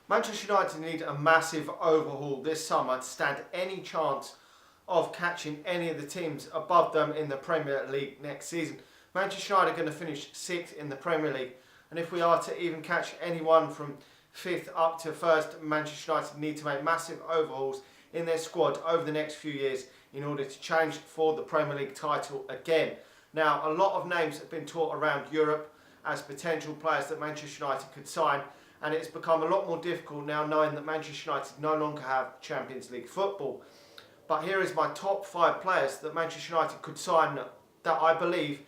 Manchester United need a massive overhaul this summer to stand any chance of catching any of the teams above them in the Premier League next season. Manchester United are going to finish 6th in the Premier League, and if we are to even catch anyone from 5th up to 1st, Manchester United need to make massive overhauls in their squad over the next few years in order to challenge for the Premier League title again. Now, a lot of names have been taught around Europe as potential players that Manchester United could sign, and it's become a lot more difficult now knowing that Manchester United no longer have Champions League football. But here is my top 5 players that Manchester United could sign that I believe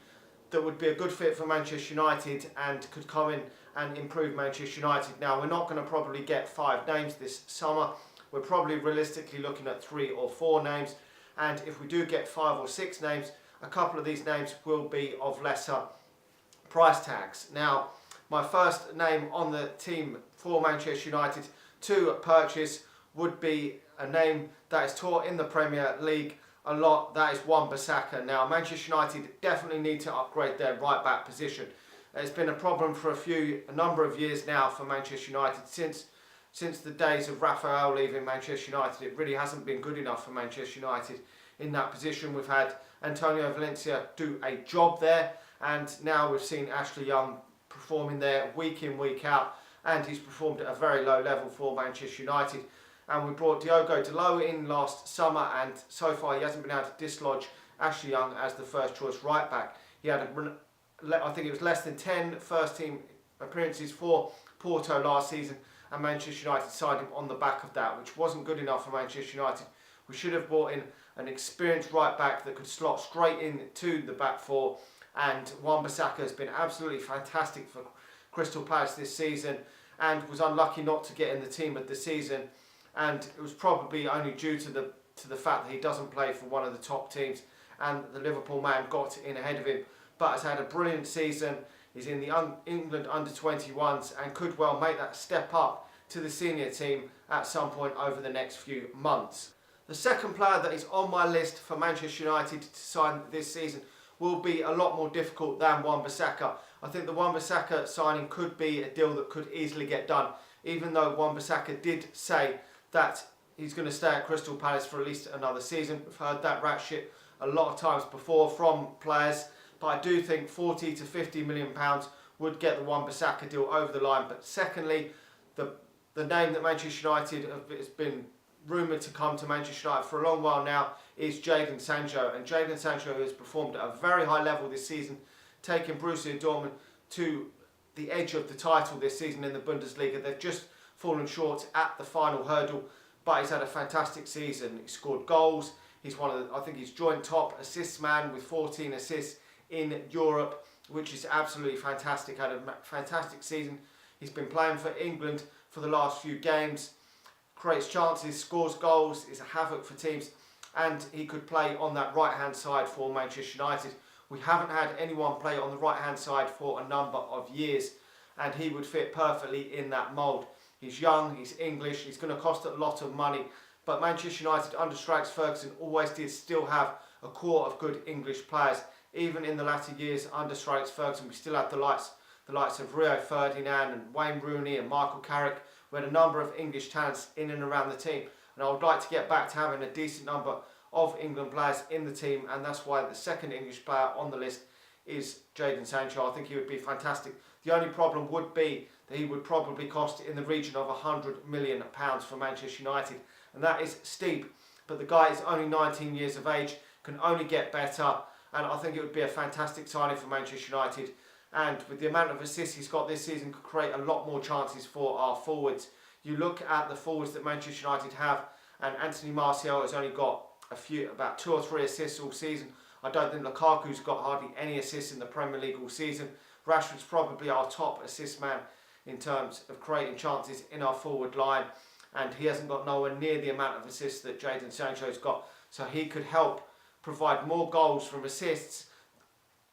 that would be a good fit for Manchester United and could come in and improve Manchester United. Now, we're not going to probably get 5 names this summer. We're probably realistically looking at 3 or 4 names, and if we do get 5 or 6 names, a couple of these names will be of lesser price tags. Now, my first name on the team for Manchester United to purchase would be a name that is taught in the Premier League a lot. That is Wan-Bissaka. Now, Manchester United definitely need to upgrade their right back position. It's been a problem for a number of years now for Manchester United. Since the days of Raphael leaving Manchester United, it really hasn't been good enough for Manchester United in that position. We've had Antonio Valencia do a job there, and now we've seen Ashley Young performing there week in, week out, and he's performed at a very low level for Manchester United. And we brought Diogo Dalot in last summer, and so far he hasn't been able to dislodge Ashley Young as the first choice right back. He had, I think it was less than 10 first team appearances for Porto last season, and Manchester United signed him on the back of that, which wasn't good enough for Manchester United. We should have brought in an experienced right back that could slot straight into the back four, and Wan-Bissaka has been absolutely fantastic for Crystal Palace this season and was unlucky not to get in the team of the season, and it was probably only due to the fact that he doesn't play for one of the top teams, and the Liverpool man got in ahead of him, but has had a brilliant season. He's in the England under-21s and could well make that step up to the senior team at some point over the next few months. The second player that is on my list for Manchester United to sign this season will be a lot more difficult than Wan-Bissaka. I think the Wan-Bissaka signing could be a deal that could easily get done, even though Wan-Bissaka did say that he's going to stay at Crystal Palace for at least another season. We've heard that rat shit a lot of times before from players, but I do think 40 to 50 million pounds would get the Wan-Bissaka deal over the line. But secondly, the name that Manchester United has been rumoured to come to Manchester United for a long while now is Jadon Sancho, and Jadon Sancho has performed at a very high level this season, taking Borussia Dortmund to the edge of the title this season in the Bundesliga. They've just fallen short at the final hurdle, but he's had a fantastic season. He scored goals. He's I think he's joint top assists man with 14 assists in Europe, which is absolutely fantastic. Had a fantastic season. He's been playing for England for the last few games, creates chances, scores goals, is a havoc for teams, and he could play on that right hand side for Manchester United. We haven't had anyone play on the right hand side for a number of years, and he would fit perfectly in that mould. He's young, he's English, he's going to cost a lot of money, but Manchester United under Sir Alex Ferguson always did still have a core of good English players. Even in the latter years under Sir Alex Ferguson, we still had the likes of Rio Ferdinand and Wayne Rooney and Michael Carrick. We had a number of English talents in and around the team, and I would like to get back to having a decent number of England players in the team, and that's why the second English player on the list is Jadon Sancho. I think he would be fantastic. The only problem would be that he would probably cost in the region of £100 million for Manchester United, and that is steep, but the guy is only 19 years of age, can only get better, and I think it would be a fantastic signing for Manchester United. And with the amount of assists he's got this season, could create a lot more chances for our forwards. You look at the forwards that Manchester United have, and Anthony Martial has only got about 2 or 3 assists all season. I don't think Lukaku's got hardly any assists in the Premier League all season. Rashford's probably our top assist man in terms of creating chances in our forward line, and he hasn't got nowhere near the amount of assists that Jadon Sancho's got. So he could help provide more goals from assists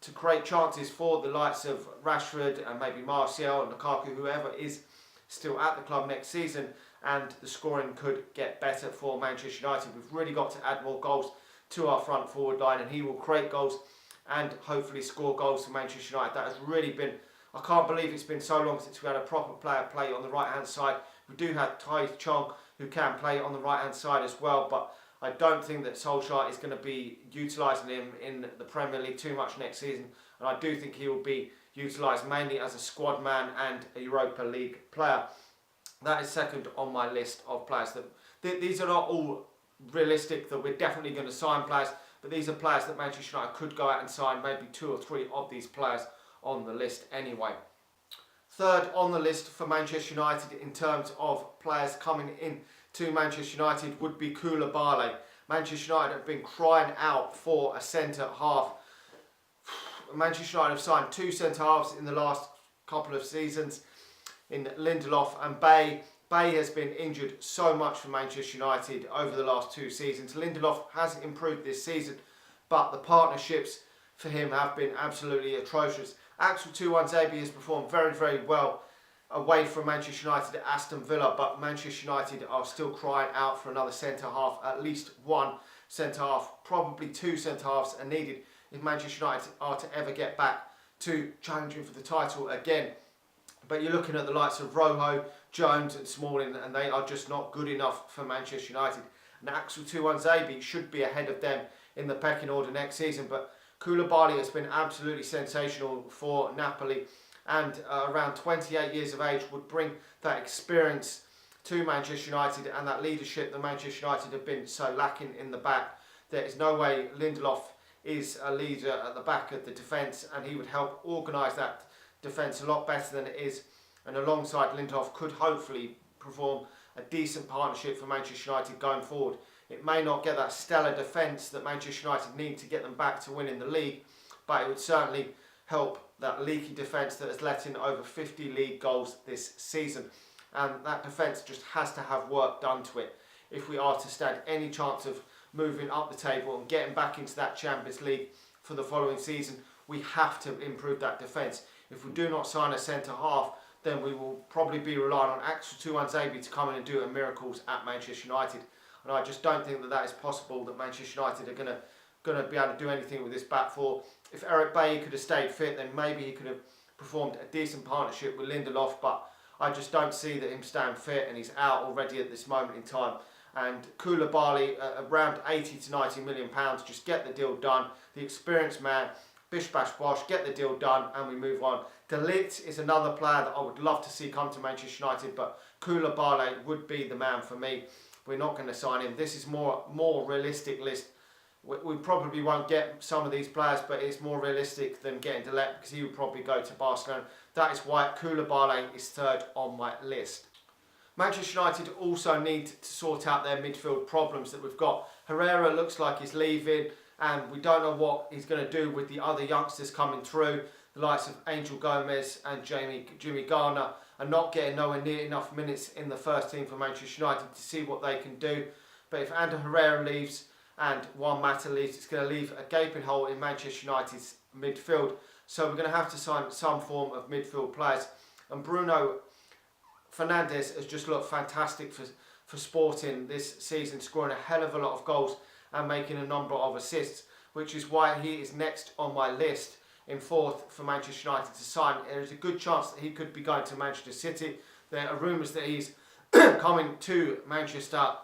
to create chances for the likes of Rashford and maybe Martial and Lukaku, whoever is still at the club next season, and the scoring could get better for Manchester United. We've really got to add more goals to our front forward line, and he will create goals and hopefully score goals for Manchester United. That has really been, I can't believe it's been so long since we had a proper player play on the right hand side. We do have Tai Chong who can play on the right hand side as well, but I don't think that Solskjaer is going to be utilising him in the Premier League too much next season, and I do think he will be utilised mainly as a squad man and a Europa League player. That is second on my list of players. These are not all realistic that we're definitely going to sign players, but these are players that Manchester United could go out and sign, maybe 2 or 3 of these players on the list anyway. Third on the list for Manchester United in terms of players coming in to Manchester United would be Koulibaly. Manchester United have been crying out for a centre half. Manchester United have signed 2 centre halves in the last couple of seasons in Lindelof and Bay. Bay has been injured so much for Manchester United over the last 2 seasons. Lindelof has improved this season, but the partnerships for him have been absolutely atrocious. Axel Tuanzebe has performed very, very well away from Manchester United at Aston Villa, but Manchester United are still crying out for another centre half. At least 1 centre half, probably 2 centre halves are needed if Manchester United are to ever get back to challenging for the title again. But you're looking at the likes of Rojo, Jones and Smalling, and they are just not good enough for Manchester United. And Axel Tuanzebe should be ahead of them in the pecking order next season, but Koulibaly has been absolutely sensational for Napoli, and around 28 years of age would bring that experience to Manchester United and that leadership that Manchester United have been so lacking in the back. There is no way Lindelof is a leader at the back of the defence, and he would help organise that defence a lot better than it is, and alongside Lindelof could hopefully perform a decent partnership for Manchester United going forward. It may not get that stellar defence that Manchester United need to get them back to winning the league, but it would certainly help that leaky defence that has let in over 50 league goals this season. And that defence just has to have work done to it if we are to stand any chance of moving up the table and getting back into that Champions League for the following season. We have to improve that defence. If we do not sign a centre half, then we will probably be relying on Axel Tuanzebe to come in and do miracles at Manchester United. And I just don't think that that is possible, that Manchester United are going to be able to do anything with this back four. If Eric Bailly could have stayed fit, then maybe he could have performed a decent partnership with Lindelof, but I just don't see that him staying fit, and he's out already at this moment in time. And Koulibaly, around 80 to 90 million pounds, just get the deal done. The experienced man, bish bash bosh, get the deal done, and we move on. De Ligt is another player that I would love to see come to Manchester United, but Koulibaly would be the man for me. We're not going to sign him. This is more realistic list. We probably won't get some of these players, but it's more realistic than getting De Ligt, because he would probably go to Barcelona. That is why Koulibaly is third on my list. Manchester United also need to sort out their midfield problems that we've got. Herrera looks like he's leaving, and we don't know what he's going to do with the other youngsters coming through. The likes of Angel Gomez and Jimmy Garner are not getting nowhere near enough minutes in the first team for Manchester United to see what they can do. But if Ander Herrera leaves and Juan Mata leaves, it's going to leave a gaping hole in Manchester United's midfield. So we're going to have to sign some form of midfield players. And Bruno Fernandes has just looked fantastic for Sporting this season, scoring a hell of a lot of goals and making a number of assists, which is why he is next on my list in fourth for Manchester United to sign. There is a good chance that he could be going to Manchester City. There are rumours that he's coming to Manchester. I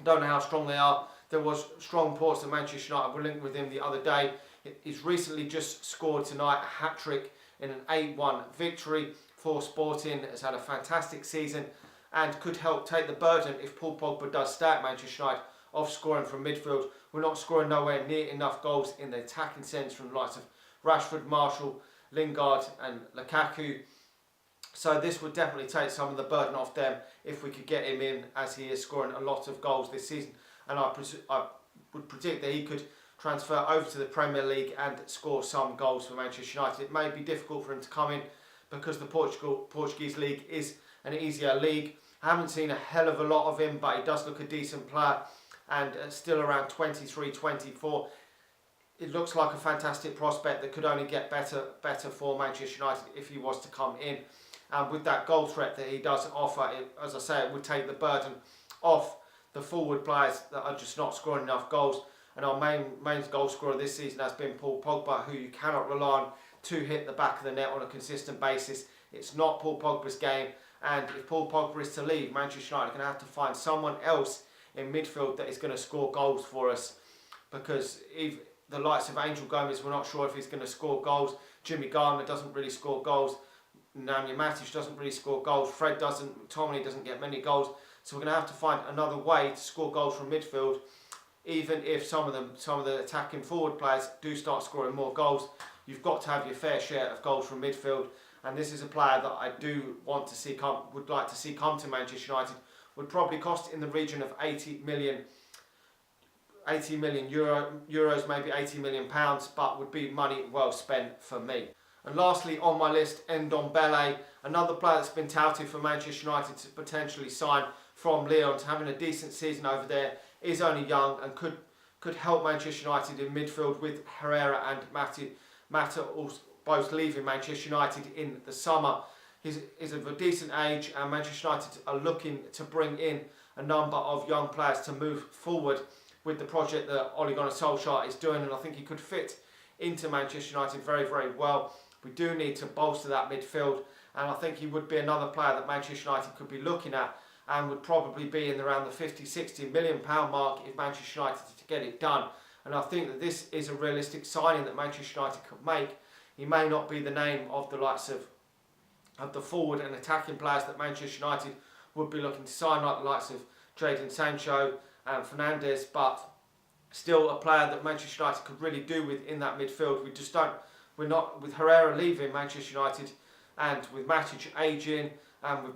don't know how strong they are. There was strong reports that Manchester United were linked with him the other day. He's recently just scored tonight a hat-trick in an 8-1 victory for Sporting. Has had a fantastic season and could help take the burden if Paul Pogba does start Manchester United off scoring from midfield. We're not scoring nowhere near enough goals in the attacking sense from the likes of Rashford, Martial, Lingard and Lukaku. So this would definitely take some of the burden off them if we could get him in, as he is scoring a lot of goals this season. And I would predict that he could transfer over to the Premier League and score some goals for Manchester United. It may be difficult for him to come in because the Portuguese league is an easier league. I haven't seen a hell of a lot of him, but he does look a decent player, and still around 23, 24. It looks like a fantastic prospect that could only get better for Manchester United if he was to come in. And with that goal threat that he does offer, as I say, it would take the burden off the forward players that are just not scoring enough goals. And our main goal scorer this season has been Paul Pogba, who you cannot rely on to hit the back of the net on a consistent basis. It's not Paul Pogba's game, and if Paul Pogba is to leave, Manchester United are going to have to find someone else in midfield that is going to score goals for us, because if the likes of Angel Gomez, we're not sure if he's going to score goals. Jimmy Gardner doesn't really score goals. Nemanja Matic doesn't really score goals. Fred doesn't. McTominay doesn't get many goals. So we're going to have to find another way to score goals from midfield, even if some of the attacking forward players do start scoring more goals. You've got to have your fair share of goals from midfield, and this is a player that I do want to see would like to see come to Manchester United. Would probably cost in the region of 80 million euros, maybe 80 million pounds, but would be money well spent for me. And lastly on my list, Ndombele, another player that's been touted for Manchester United to potentially sign from Lyon, having a decent season over there, is only young and could help Manchester United in midfield, with Herrera and Mata both leaving Manchester United in the summer. He's of a decent age, and Manchester United are looking to bring in a number of young players to move forward with the project that Ole Gunnar Solskjaer is doing, and I think he could fit into Manchester United very, very well. We do need to bolster that midfield, and I think he would be another player that Manchester United could be looking at, and would probably be in around the 50-60 million pound mark if Manchester United to get it done. And I think that this is a realistic signing that Manchester United could make. He may not be the name of the likes of the forward and attacking players that Manchester United would be looking to sign, like the likes of Jadon Sancho and Fernandes, but still a player that Manchester United could really do with in that midfield. We're not, with Herrera leaving Manchester United, and with Matic aging, and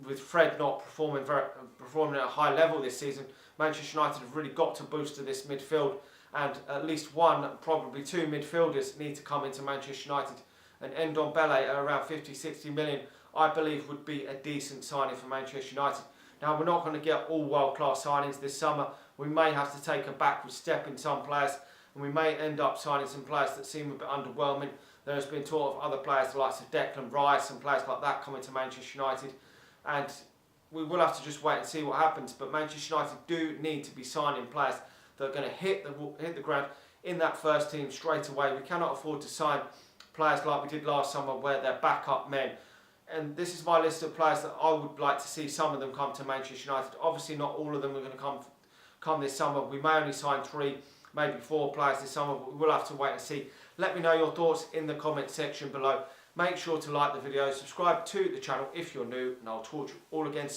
with Fred not performing at a high level this season, Manchester United have really got to boost this midfield, and at least one, probably two midfielders need to come into Manchester United. And Ndombele at around 50-60 million, I believe would be a decent signing for Manchester United. Now, we're not going to get all world-class signings this summer. We may have to take a backward step in some players, and we may end up signing some players that seem a bit underwhelming. There has been talk of other players, the likes of Declan Rice and players like that, coming to Manchester United, and we will have to just wait and see what happens. But Manchester United do need to be signing players that are going to hit the ground in that first team straight away. We cannot afford to sign players like we did last summer, where they're backup men. And this is my list of players that I would like to see some of them come to Manchester United. Obviously, not all of them are going to come this summer. We may only sign 3, maybe 4 players this summer, but we'll have to wait and see. Let me know your thoughts in the comment section below. Make sure to like the video, subscribe to the channel if you're new, and I'll talk to you all again soon.